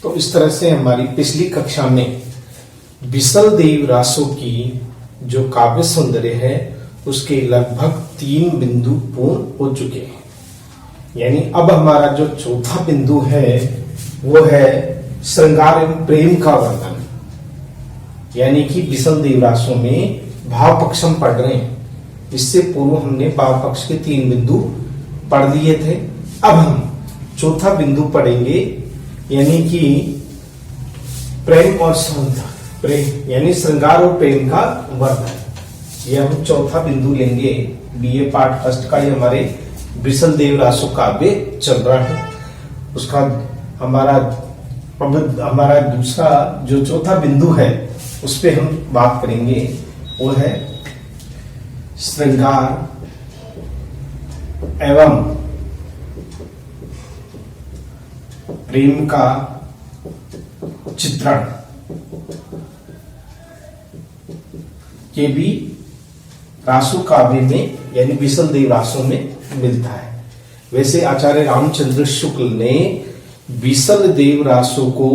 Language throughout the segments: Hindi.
तो इस तरह से हमारी पिछली कक्षा में बिसल देव रासो की जो काव्य सौंदर्य है उसके लगभग 3 बिंदु पूर्ण हो चुके हैं। यानी अब हमारा जो चौथा बिंदु है वो है श्रृंगार एवं प्रेम का वर्णन। यानी कि बिसल देव रासो में भाव पक्ष हम पढ़ रहे हैं। इससे पूर्व हमने भाव पक्ष के 3 बिंदु पढ़ लिए थे। अब हम चौथा बिंदु पढ़ेंगे, यानी कि प्रेम और सौंदर्य, प्रेम यानी श्रृंगार और प्रेम का वर्णन। यह हम चौथा बिंदु लेंगे। बीए पार्ट फर्स्ट का ये हमारे बिसल देव रासो काव्य चल रहा है। उसका हमारा दूसरा जो चौथा बिंदु है उस पे हम बात करेंगे, वो है श्रृंगार एवं प्रेम का चित्रण। ये भी रासो काव्य में यानी बिसल देव रासो में मिलता है। वैसे आचार्य रामचंद्र शुक्ल ने बिसल देव रासो को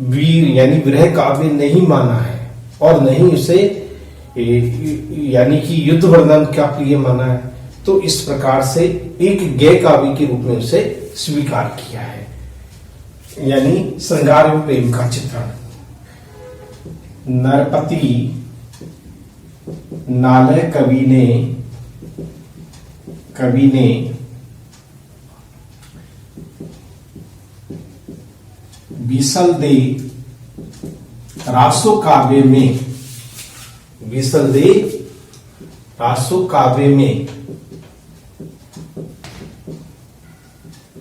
वीर यानी विरह काव्य नहीं माना है और नहीं उसे यानी कि युद्ध वर्णन का प्रिय माना है। तो इस प्रकार से एक गय काव्य के रूप में उसे स्वीकार किया है, यानी श्रृंगार एवं प्रेम का चित्रण। नरपति नालय कवि ने बिसल देव रासो काव्य में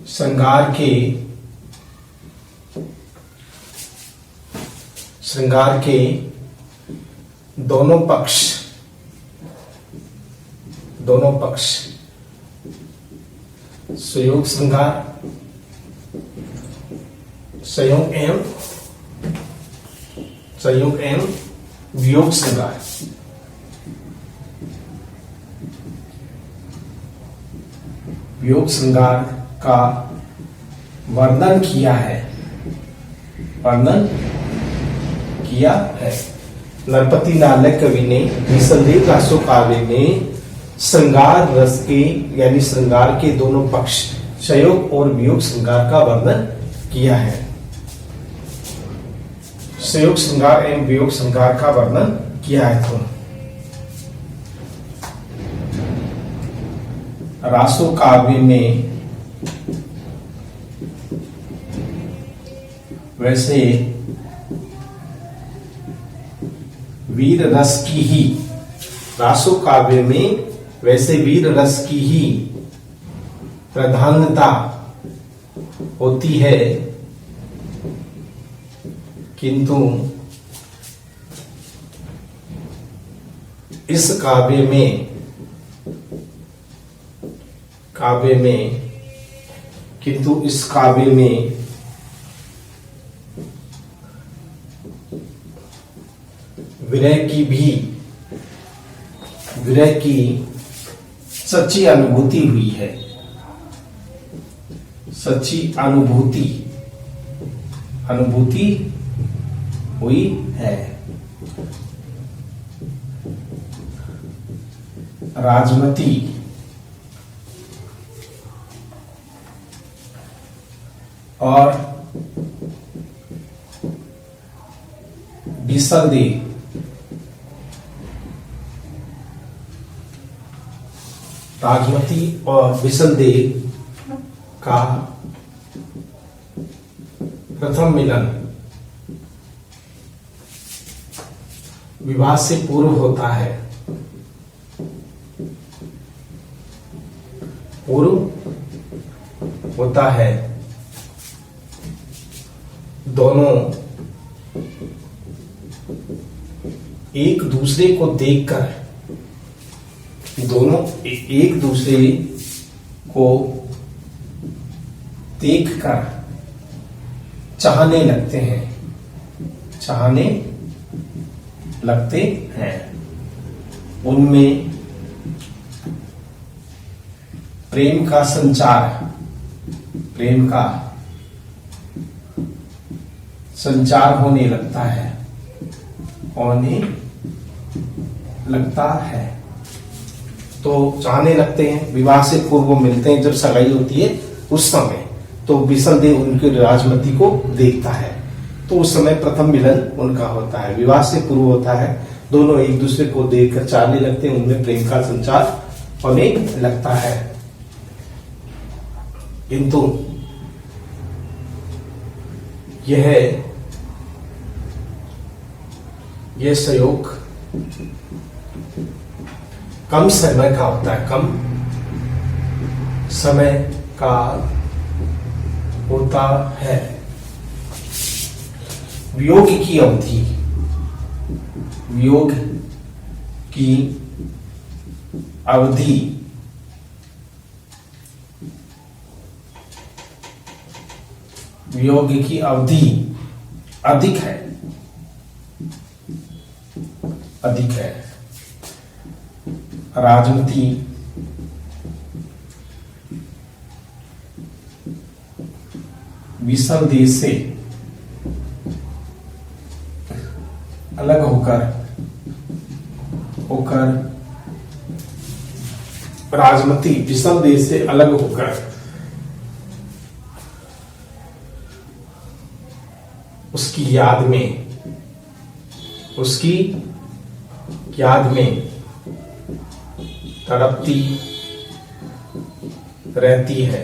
श्रृंगार के दोनों पक्ष संयोग श्रृंगार, संयोग एवं वियोग श्रृंगार, वियोग श्रृंगार का वर्णन किया है। नरपति नालय कवि ने बिसल देव रासो काव्य में श्रृंगार रस के यानी श्रृंगार के दोनों पक्ष संयोग और वियोग श्रृंगार का वर्णन किया है। संयोग श्रृंगार एवं वियोग श्रृंगार का वर्णन किया है। तो रासो काव्य में वैसे वीर रस की ही रासो काव्य में वैसे वीर रस की ही प्रधानता होती है, किंतु इस काव्य में विरह की सच्ची अनुभूति हुई है। सच्ची अनुभूति हुई है। राजमती और बिसल देव राजमती और बिसल देव का प्रथम मिलन विवाह से पूर्व होता है। दोनों एक दूसरे को देखकर चाहने लगते हैं। उनमें प्रेम का संचार होने लगता है, होने लगता है। तो चाहने लगते हैं, विवाह से पूर्व मिलते हैं, जब सगाई होती है उस समय, तो बिसल देव उनकी राजमती को देखता है, तो उस समय प्रथम मिलन उनका होता है, विवाह से पूर्व होता है। दोनों एक दूसरे को देखकर चाहने लगते हैं, उनमें प्रेम का संचार होने लगता है। किंतु यह संयोग कम समय का होता है, कम समय का होता है। वियोग की अवधि, वियोग की अवधि वियोग की अवधि अधिक है, अधिक है। राजमती बिसल देश से अलग होकर राजमती बिसल देश से अलग होकर उसकी याद में तड़पती रहती है।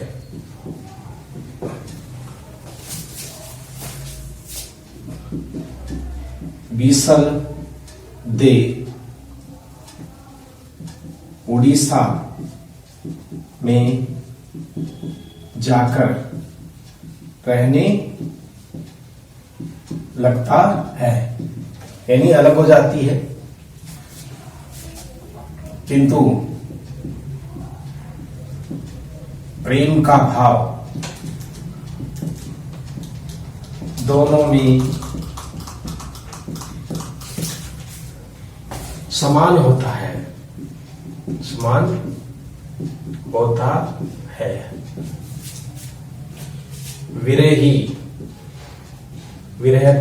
बिसल दे उड़ीसा में जाकर रहने लगता है, यानी अलग हो जाती है। किंतु प्रेम का भाव दोनों में समान होता है, समान होता है। विरह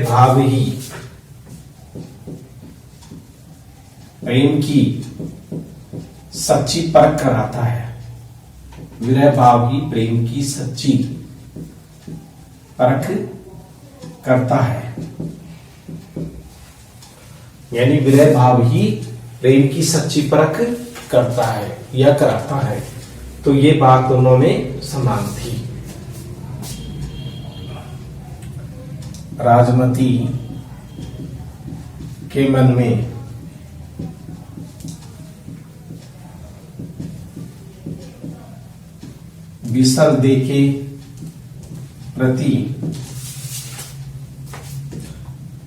भाव ही प्रेम की सच्ची परख कराता है। विरह भाव ही प्रेम की सच्ची परख करता है, यानी विरह भाव ही प्रेम की सच्ची परख करता है या कराता है। तो ये बात दोनों में समान थी। राजमती के मन में बिसल दे के प्रति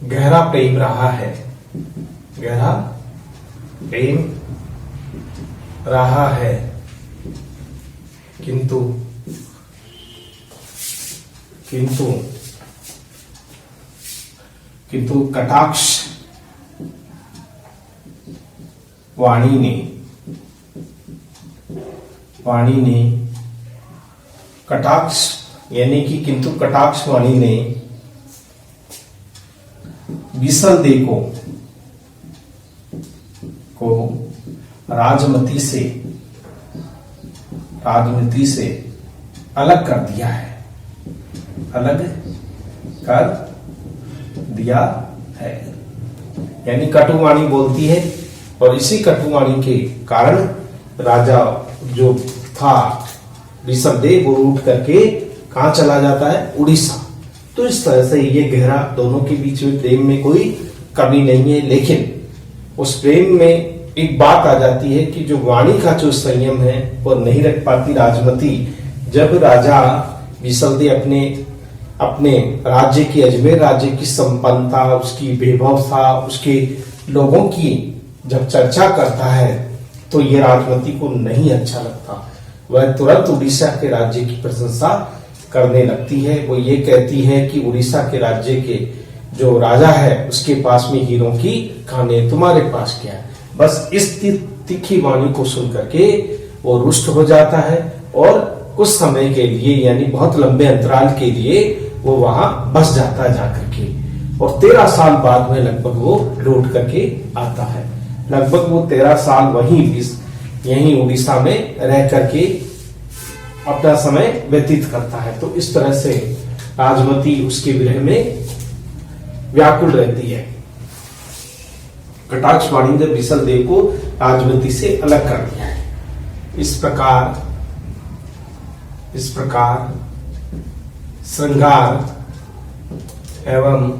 गहरा प्रेम रहा है, गहरा प्रेम रहा है। किंतु कटाक्ष वाणी ने कटाक्ष यानी कि किंतु कटाक्ष वाणी ने बिसल दे को राजमती से अलग कर दिया है, अलग कर दिया है। यानी कटुवाणी बोलती है, और इसी कटुवाणी के कारण राजा जो था ऋषभदेव वो उठ करके कहां चला जाता है, उड़ीसा। तो इस तरह से ये गहरा दोनों के बीच में प्रेम में कोई कमी नहीं है। लेकिन उस प्रेम में एक बात आ जाती है कि जो वाणी का जो संयम है वो नहीं रख पाती राजमती। जब राजा ऋषभदेव अपने राज्य की, अजमेर राज्य की संपन्नता, उसकी वैभवता, उसके लोगों की जब चर्चा करता है तो ये राजमती को नहीं अच्छा लगता। वह तुरंत उड़ीसा के राज्य की प्रशंसा करने लगती है। वो ये कहती है कि उड़ीसा के राज्य के जो राजा है उसके पास में हीरों की खाने, तुम्हारे पास क्या है। बस इस तीखी वाणी को सुन करके वो रुष्ट हो जाता है और कुछ समय के लिए यानी बहुत लंबे अंतराल के लिए वो वहां बस जाता है जाकर के, और 13 साल बाद में लगभग वो लौट करके आता है। लगभग वो 13 साल वहीं यहीं उड़ीसा में रह करके अपना समय व्यतीत करता है। तो इस तरह से राजमती उसके विरह में व्याकुल रहती है। कटाक्षवाणी ने बिसल देव को राजमती से अलग कर दिया है। इस प्रकार श्रृंगार एवं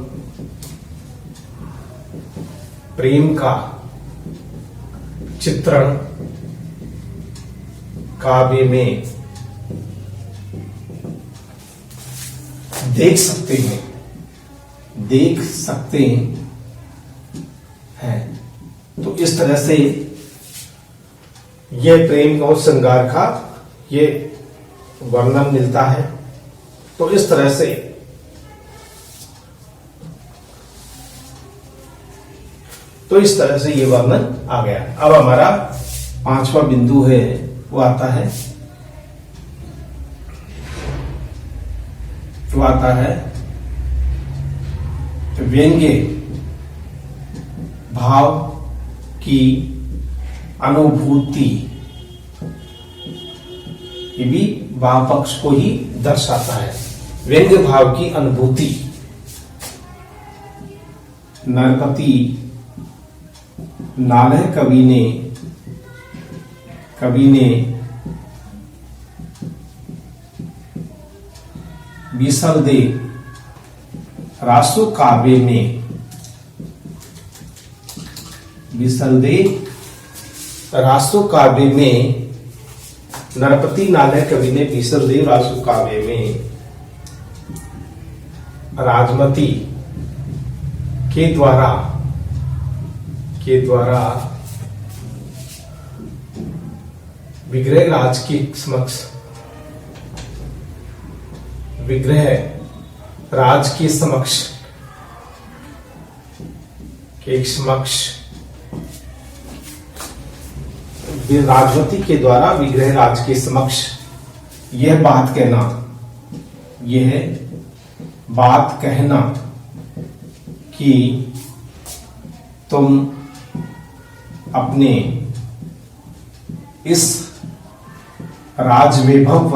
प्रेम का चित्रण काव्य में देख सकते हैं। तो इस तरह से यह प्रेम और श्रृंगार का ये वर्णन मिलता है। तो इस तरह से ये वर्णन आ गया। अब हमारा 5वां बिंदु है, वो आता है व्यंग्य भाव की अनुभूति। ये भी वाम पक्ष को ही दर्शाता है। व्यंग्य भाव की अनुभूति। नरपति नालह कवि ने बिसल देव रासो काव्य में नरपति नालह कवि ने बिसल देव रासो काव्य में राजमती के द्वारा विग्रह राज के समक्ष राजमती के द्वारा विग्रह राज के समक्ष यह बात कहना कि तुम अपने इस राजवैभव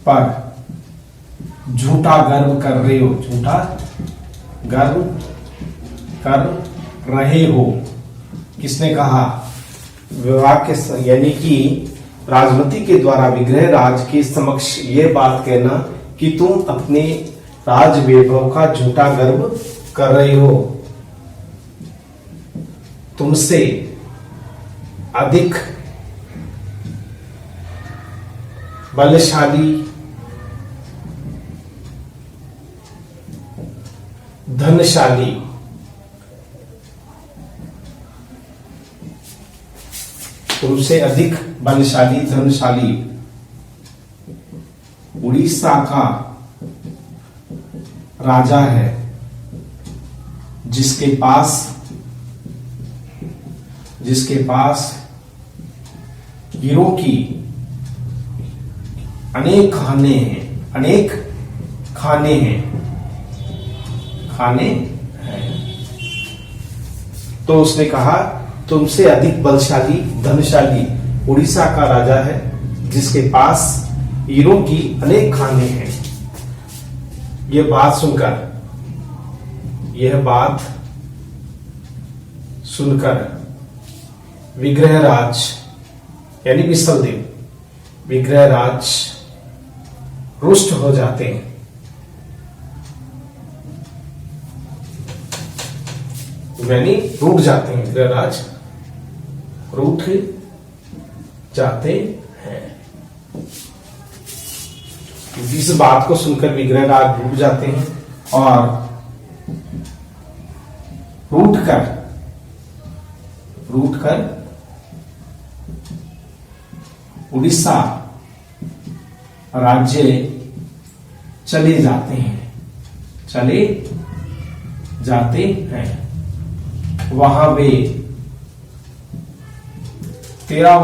पर झूठा गर्व कर रहे हो। किसने कहा? विवाह के यानी कि राजमती के द्वारा विग्रह राज के समक्ष यह बात कहना कि तुम अपने राजवैभव का झूठा गर्व कर रहे हो। तुमसे अधिक बलशाली, धनशाली, तुमसे अधिक बलशाली धनशाली उड़ीसा का राजा है, जिसके पास हीरो की अनेक खाने हैं। तो उसने कहा तुमसे अधिक बलशाली धनशाली उड़ीसा का राजा है, जिसके पास हीरो की अनेक खाने हैं। यह बात सुनकर विग्रहराज यानी बिसलदेव विग्रहराज रुष्ट हो जाते हैं। यानी रूठ जाते हैं, विग्रहराज रूठ जाते हैं। इस बात को सुनकर विग्रहराज रूठ जाते हैं और रूठ कर उड़ीसा राज्य चले जाते हैं। वहां वे 13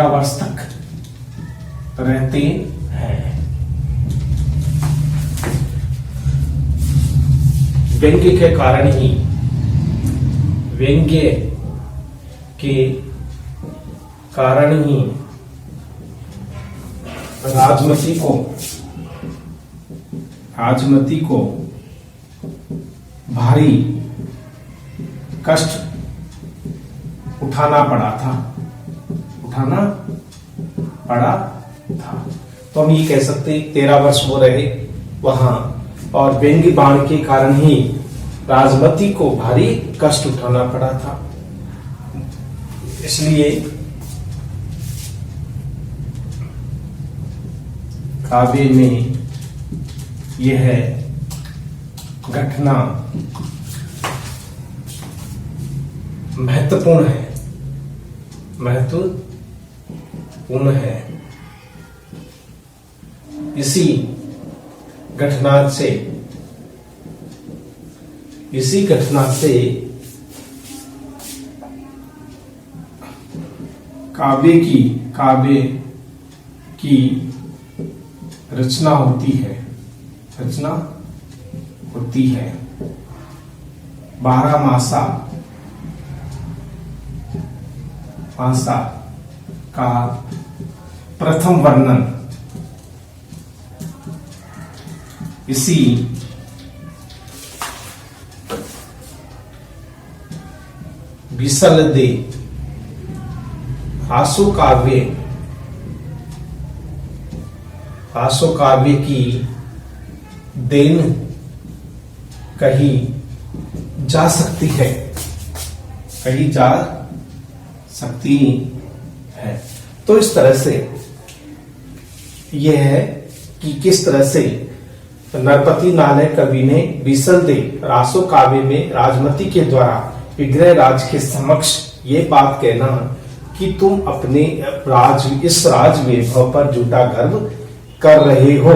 वर्ष तक रहते हैं। व्यंग्य के कारण ही राजमती को भारी कष्ट उठाना पड़ा था। तो हम ये कह सकते हैं 13 वर्ष वो रहे वहां, और व्यंग्य बाण के कारण ही राजमती को भारी कष्ट उठाना पड़ा था। इसलिए काव्य में यह घटना महत्वपूर्ण है। इसी घटना से काव्य की रचना होती है। 12 मासा का प्रथम वर्णन इसी बिसल दे आसो काव्य की देन कही जा सकती है। तो इस तरह से यह है कि किस तरह से नरपति नालय कवि ने बिसल दे रासो काव्य में राजमती के द्वारा विग्रह राज के समक्ष ये बात कहना कि तुम अपने इस राज वैभव पर झूठा गर्व कर रहे हो,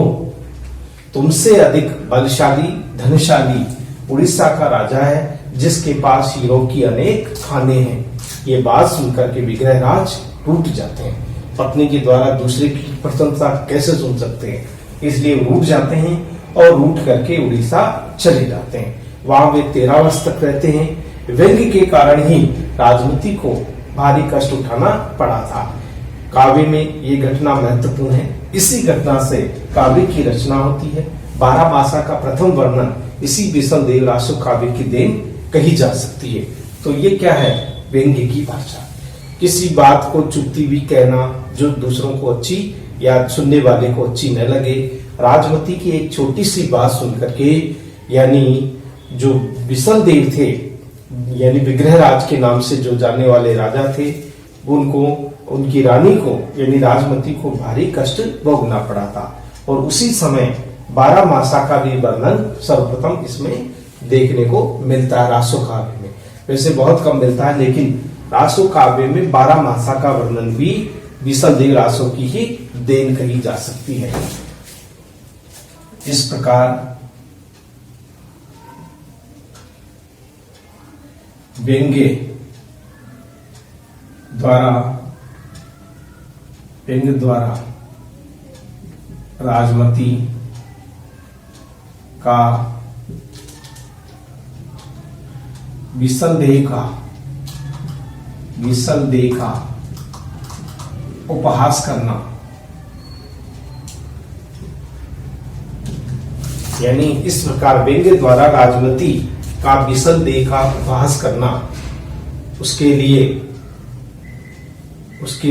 तुमसे अधिक बलशाली धनशाली उड़ीसा का राजा है जिसके पास हीरो की अनेक खाने हैं। ये बात सुनकर के विग्रह राज टूट जाते हैं। पत्नी के द्वारा दूसरे की प्रशंसा कैसे सुन सकते हैं, इसलिए रूठ जाते हैं और रूठ करके उड़ीसा चले जाते हैं। वहां वे 13 वर्ष तक रहते हैं। व्यंग्य के कारण ही राजमती को भारी कष्ट उठाना पड़ा था। काव्य में ये घटना महत्वपूर्ण है। इसी घटना से काव्य की रचना होती है। 12 मासा का प्रथम वर्णन इसी बिसल देव रासो काव्य की देन कही जा सकती है। तो ये क्या है? व्यंग्य की भाषा। किसी बात को चुपती हुई कहना जो दूसरों को अच्छी या सुनने वाले को अच्छी न लगे। राजमती की एक छोटी सी बात सुनकर के, यानी जो बिसल देव थे, यानी विग्रह राज के नाम से जो जाने वाले राजा थे, उनको उनकी रानी को यानी राजमती को भारी कष्ट भोगना पड़ा था। और उसी समय 12 मासा का भी वर्णन सर्वप्रथम इसमें देखने को मिलता है रासो काव्य में। वैसे बहुत कम मिलता है, लेकिन रासो काव्य में 12 मासा का वर्णन भी बिसल देव रासो की ही देन कही जा सकती है। इस प्रकार व्यंग्य द्वारा राजमती का बिसल देह का उपहास करना, यानी इस प्रकार व्यंग्य द्वारा राजमती का बिसल देह का उपहास करना उसके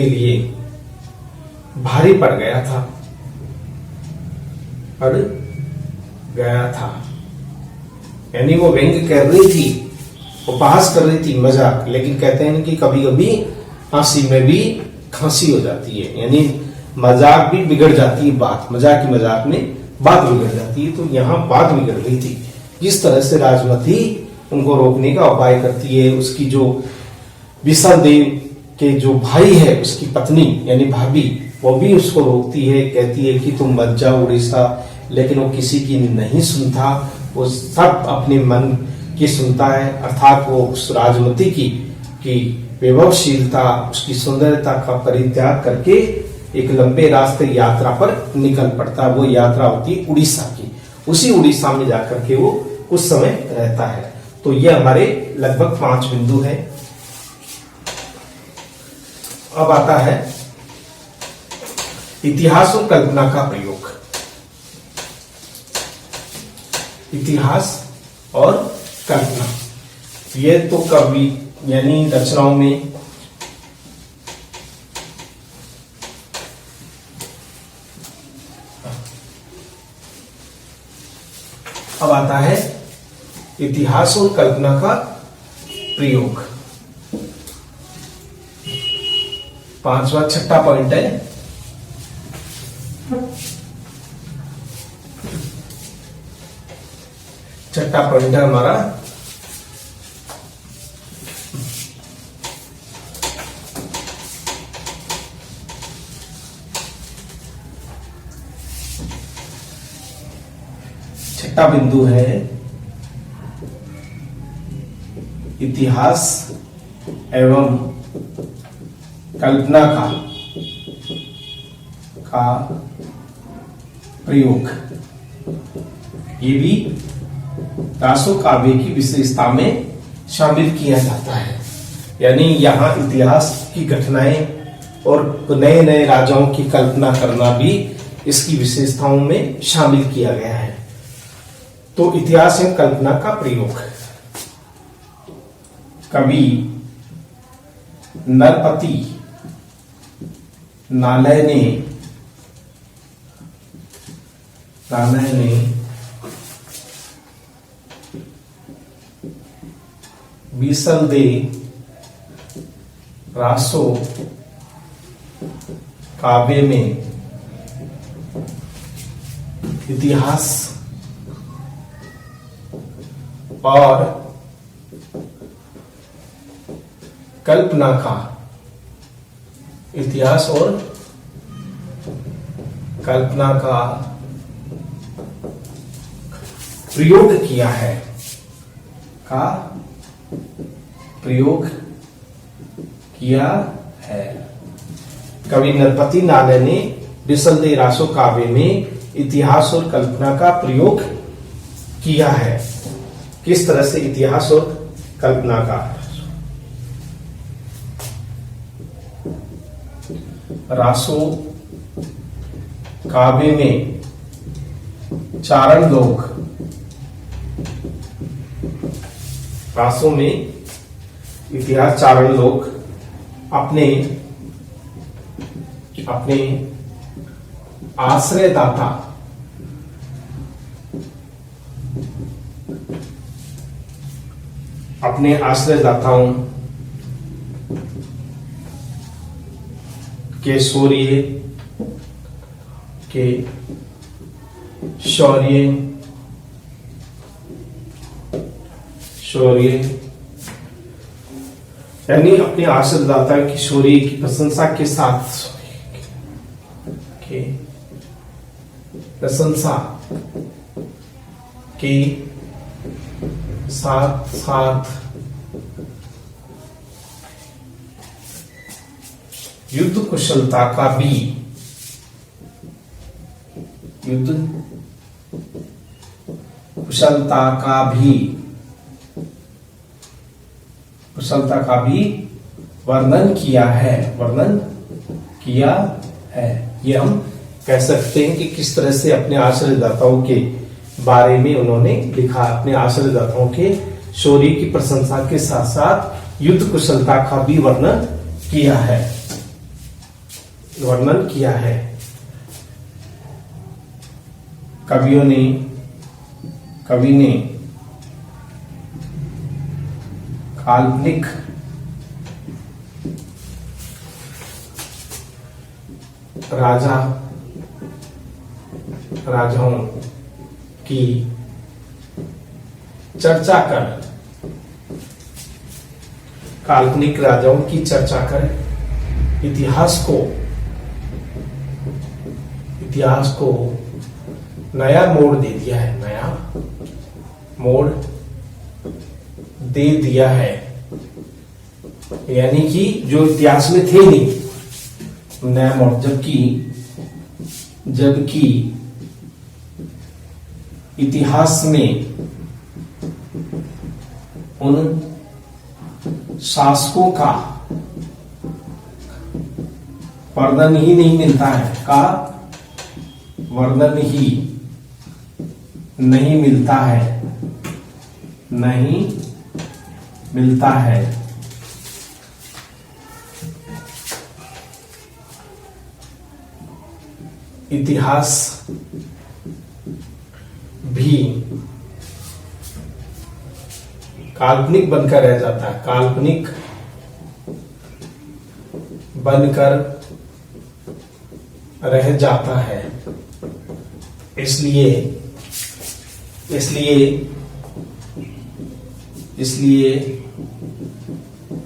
लिए भारी पड़ गया था। यानी वो व्यंग्य कर रही थी, उपहास कर रही थी, मजाक, लेकिन कहते हैं कि कभी कभी हंसी में भी खांसी हो जाती है, यानी मजाक भी बिगड़ जाती है, मजाक में बात बिगड़ जाती है। तो यहाँ बात बिगड़ रही थी। जिस तरह से राजमती उनको रोकने का उपाय करती है, उसकी जो बिसल देव के जो भाई है, उसकी पत्नी यानी भाभी, वो भी उसको रोकती है, कहती है कि तुम मत जाओ उड़ीसा, लेकिन वो किसी की नहीं सुनता। वो सब अपने मन की सुनता है, अर्थात वो उस राजमती की वैभवशीलता, उसकी सुंदरता का परित्याग करके एक लंबे रास्ते यात्रा पर निकल पड़ता है। वो यात्रा होती है उड़ीसा की। उसी उड़ीसा में जाकर के वो कुछ समय रहता है। तो ये हमारे लगभग 5 बिंदु हैं। अब आता है इतिहास और कल्पना का प्रयोग। इतिहास और कल्पना, ये तो कवि यानी रचनाओं में अब आता है इतिहास और कल्पना का प्रयोग। 5वां छठा पॉइंट है छठा पॉइंट है हमारा छठा बिंदु है इतिहास एवं कल्पना का प्रयोग। ये भी रासो काव्य की विशेषता में शामिल किया जाता है। यानी यहाँ इतिहास की घटनाएं और नए नए राजाओं की कल्पना करना भी इसकी विशेषताओं में शामिल किया गया है। तो इतिहास एवं कल्पना का प्रयोग। कवि नरपति नालय ने बीसल दे रासो काव्य में इतिहास और कल्पना का प्रयोग किया है कवि नरपति नालय ने बिसल दे रासो काव्य में इतिहास और कल्पना का प्रयोग किया है। किस तरह से इतिहास और कल्पना का? रासो काव्य में चारण लोग, रासो में इतिहास चारण लोग अपने आश्रयदाता अपने आश्रयदाताओं के शौर्य यानी अपने आश्रयदाता की शौर्य की प्रशंसा के साथ साथ युद्ध कुशलता का भी वर्णन किया है। ये हम कह सकते हैं कि किस तरह से अपने आश्रयदाताओं के बारे में उन्होंने लिखा। अपने आश्रयदाताओं के शौर्य की प्रशंसा के साथ साथ युद्ध कुशलता का भी वर्णन किया है। कवि ने काल्पनिक राजाओं की चर्चा कर इतिहास को नया मोड़ दे दिया है। दे दिया है, यानी कि जो इतिहास में थे नहीं नया मोड़, जबकि इतिहास में उन शासकों का वर्णन ही नहीं मिलता है, वर्णन ही नहीं मिलता है। इतिहास भी काल्पनिक बनकर रह जाता है, काल्पनिक बनकर रह जाता है। इसलिए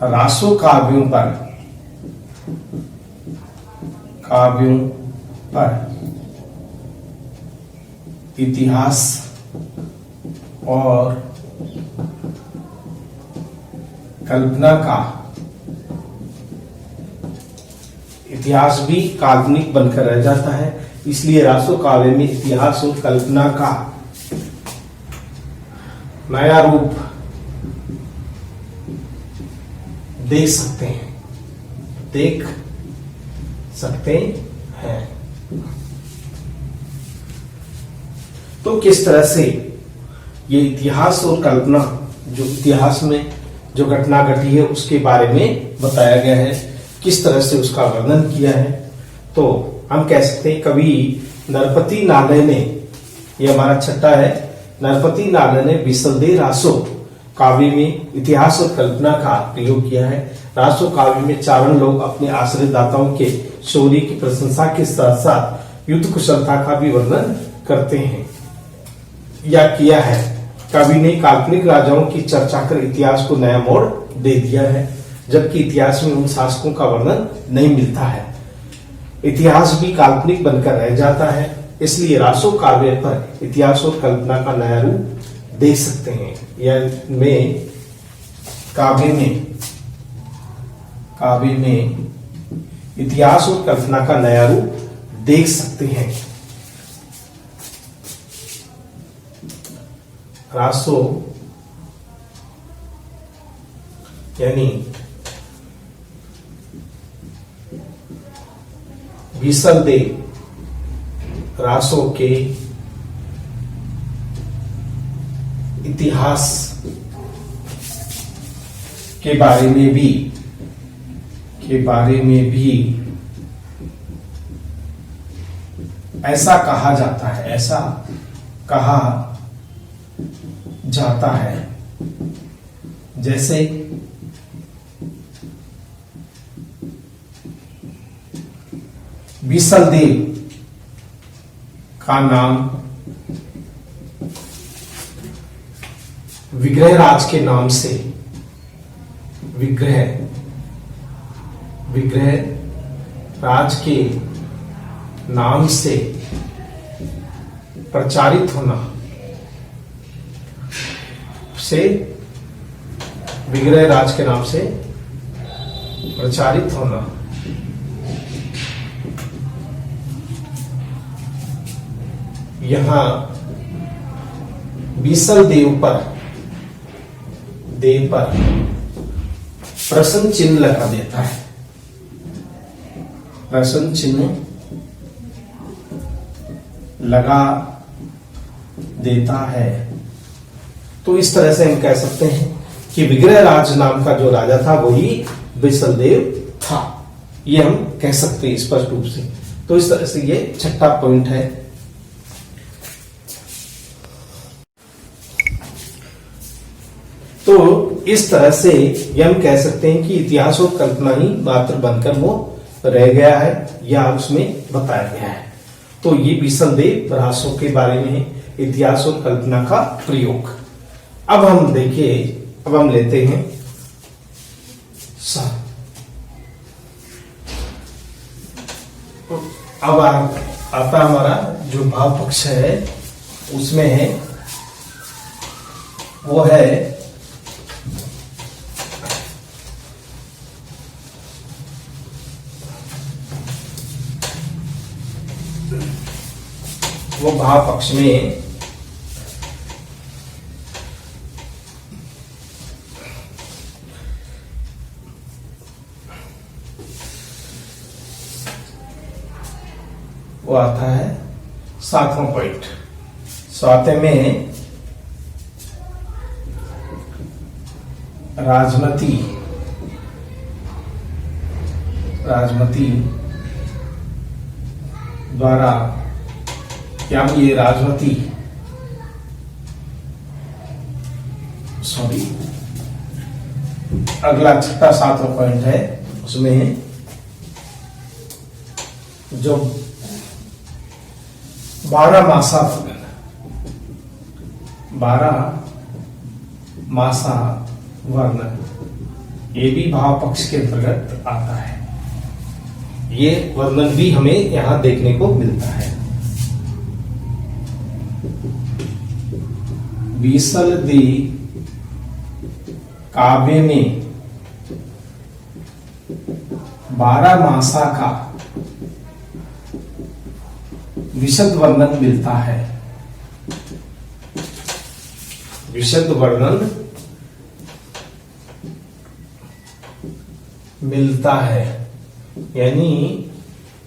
रासो काव्यों पर इतिहास और कल्पना का इतिहास भी काल्पनिक बनकर रह जाता है। इसलिए रासो काव्य में इतिहास और कल्पना का नया रूप देख सकते हैं। तो किस तरह से ये इतिहास और कल्पना, जो इतिहास में जो घटना घटी है उसके बारे में बताया गया है, किस तरह से उसका वर्णन किया है। तो हम कह सकते हैं कवि नरपति नालय ने, ये हमारा छठा है, नरपति नालय ने बिसलदेव रासो काव्य में इतिहास और कल्पना का प्रयोग किया है। रासो काव्य में चारण लोग अपने आश्रयदाताओं के शौर्य की प्रशंसा के साथ साथ युद्ध कुशलता का भी वर्णन करते हैं या किया है। कवि ने काल्पनिक राजाओं की चर्चा कर इतिहास को नया मोड़ दे दिया है, जबकि इतिहास में उन शासकों का वर्णन नहीं मिलता है। इतिहास भी काल्पनिक बनकर रह जाता है। इसलिए रासो काव्य पर इतिहास और कल्पना का नया रूप देख सकते हैं, या में काव्य में इतिहास और कल्पना का नया रूप देख सकते हैं। रासो यानी बिसलदेव रासो के इतिहास के बारे में भी ऐसा कहा जाता है जैसे बिसलदेव का नाम विग्रह राज के नाम से विग्रह राज के नाम से प्रचारित होना से विग्रह राज के नाम से प्रचारित होना यहां बिसलदेव पर प्रश्न चिन्ह लगा देता है, प्रश्न चिन्ह लगा देता है। तो इस तरह से हम कह सकते हैं कि विग्रह राज नाम का जो राजा था वही बिसलदेव था, ये हम कह सकते हैं स्पष्ट रूप से। तो इस तरह से ये छठा पॉइंट है। तो इस तरह से ये हम कह सकते हैं कि इतिहास और कल्पना ही मात्र बनकर वो रह गया है या उसमें बताया गया है। तो ये बिसलदेव रासो के बारे में है, इतिहास और कल्पना का प्रयोग। अब हम लेते हैं अब आता हमारा जो भाव पक्ष है उसमें है वो है वो भाव पक्ष में वो आता है 7वां पॉइंट। 7वें में राजमती द्वारा, क्या ये राजमती, सॉरी, अगला छठा 7वां पॉइंट है, उसमें जो 12 मासा वर्णन, 12 मासा वर्णन, ये भी भाव पक्ष के अंतर्गत आता है। ये वर्णन भी हमें यहां देखने को मिलता है। बीसल दी काव्य में 12 मासा का विशद वर्णन मिलता है। विशद वर्णन मिलता है, यानी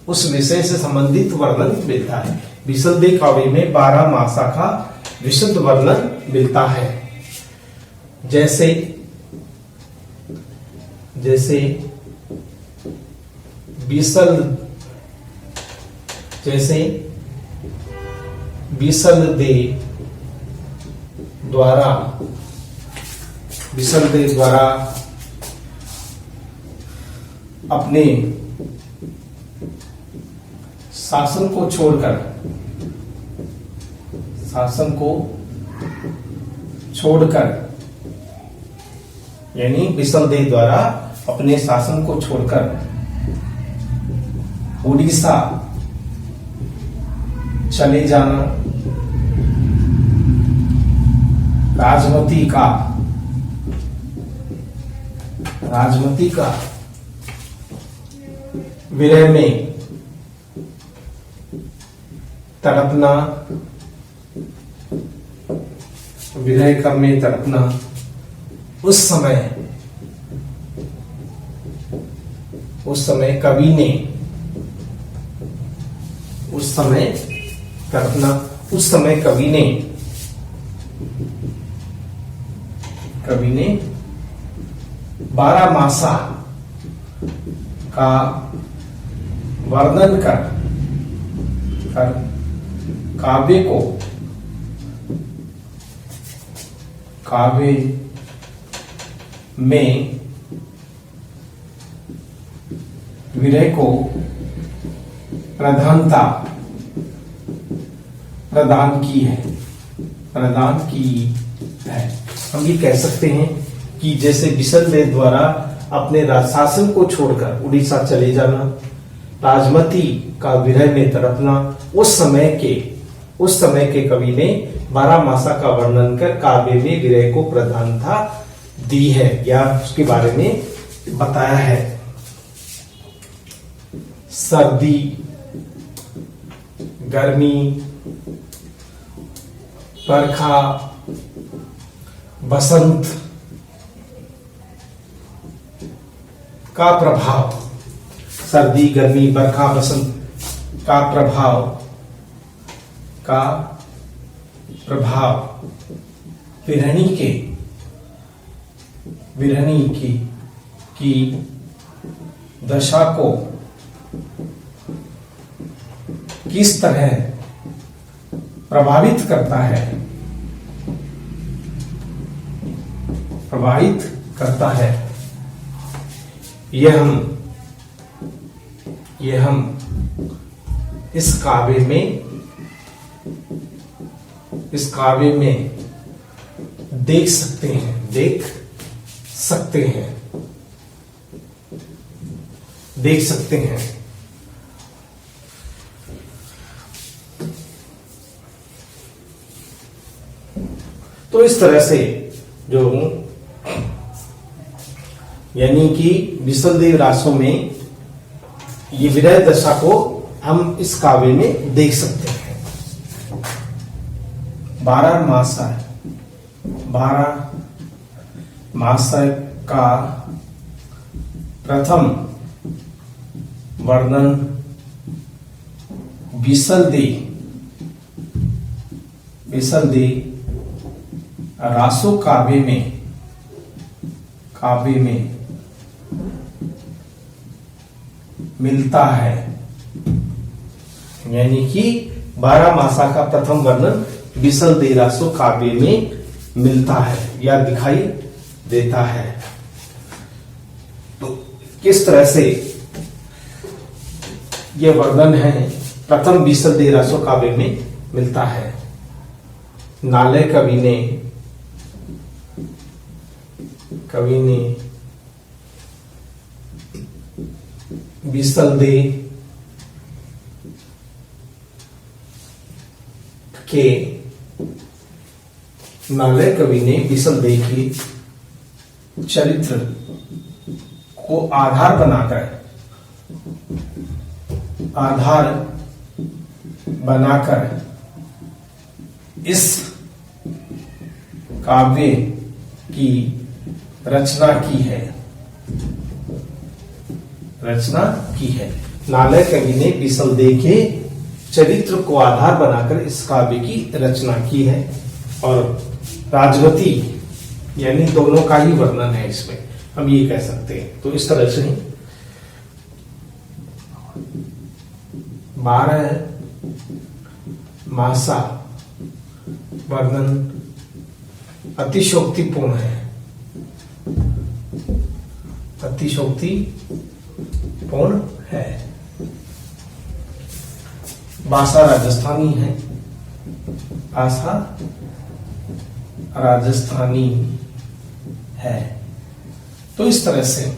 उस विषय से संबंधित वर्णन मिलता है। विशद काव्य में 12 मासा का विशद वर्णन मिलता है। जैसे बीसल दे द्वारा अपने शासन को छोड़कर, यानी बिसल देव द्वारा अपने शासन को छोड़कर उड़ीसा चले जाना, राजमती का विरह में तड़पना, विरह क्रम में तड़पना, उस समय कवि ने तड़पना, उस समय कवि ने 12 मासा का वर्णन कर काव्य में विरह को प्रधानता प्रदान की है। हम ये कह सकते हैं कि जैसे बिसल देव द्वारा अपने शासन को छोड़कर उड़ीसा चले जाना, राजमती का विरह में तड़पना, उस समय के कवि ने 12 मासा का वर्णन कर काव्य में विरह को प्रधानता दी है या उसके बारे में बताया है। सर्दी, गर्मी, बरखा, बसंत का प्रभाव, सर्दी, गर्मी, बरखा, बसंत का प्रभाव विरहणी की दशा को किस तरह प्रभावित करता है, यह हम इस काव्य में देख सकते हैं। तो इस तरह से जो यानी कि बिसल देव रासों में ये विरह दशा को हम इस काव्य में देख सकते हैं। बारहमासा का प्रथम वर्णन बिसलदेव रासो काव्य में मिलता है। यानी कि बारहमासा का प्रथम वर्णन बिसलदेव रासो काव्य में मिलता है या दिखाई देता है। तो किस तरह से यह वर्णन है प्रथम बिसलदेव रासो काव्य में मिलता है। नालय कवि ने बिसलदेव के चरित्र को आधार बनाकर इस काव्य की रचना की है। नालय कवि ने बिसलदेव के चरित्र को आधार बनाकर इस काव्य की रचना की है और राजवती यानी दोनों का ही वर्णन है इसमें, हम ये कह सकते हैं। तो इस तरह से 12मासा वर्णन अतिशोक्तिपूर्ण है। बासा राजस्थानी है। तो इस तरह से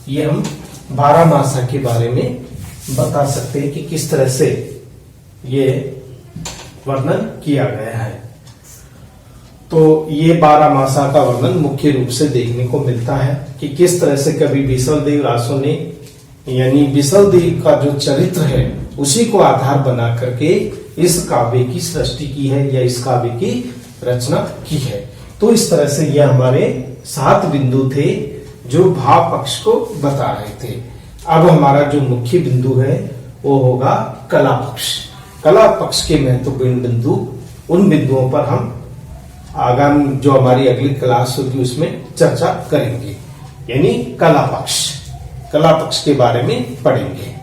ये हम बारहमासा के बारे में बता सकते हैं कि किस तरह से ये वर्णन किया गया है। तो ये बारहमासा का वर्णन मुख्य रूप से देखने को मिलता है कि किस तरह से कवि बिसलदेव रासो ने यानी बिसलदेव का जो चरित्र है उसी को आधार बना करके इस काव्य की सृष्टि की है या इस काव्य की रचना की है। तो इस तरह से यह हमारे 7 बिंदु थे जो भाव पक्ष को बता रहे थे। अब हमारा जो मुख्य बिंदु है वो होगा कला पक्ष। कला पक्ष के महत्वपूर्ण बिंदु, उन बिंदुओं पर हम आगामी जो हमारी अगली क्लास होगी उसमें चर्चा करेंगे। यानी कला पक्ष के बारे में पढ़ेंगे।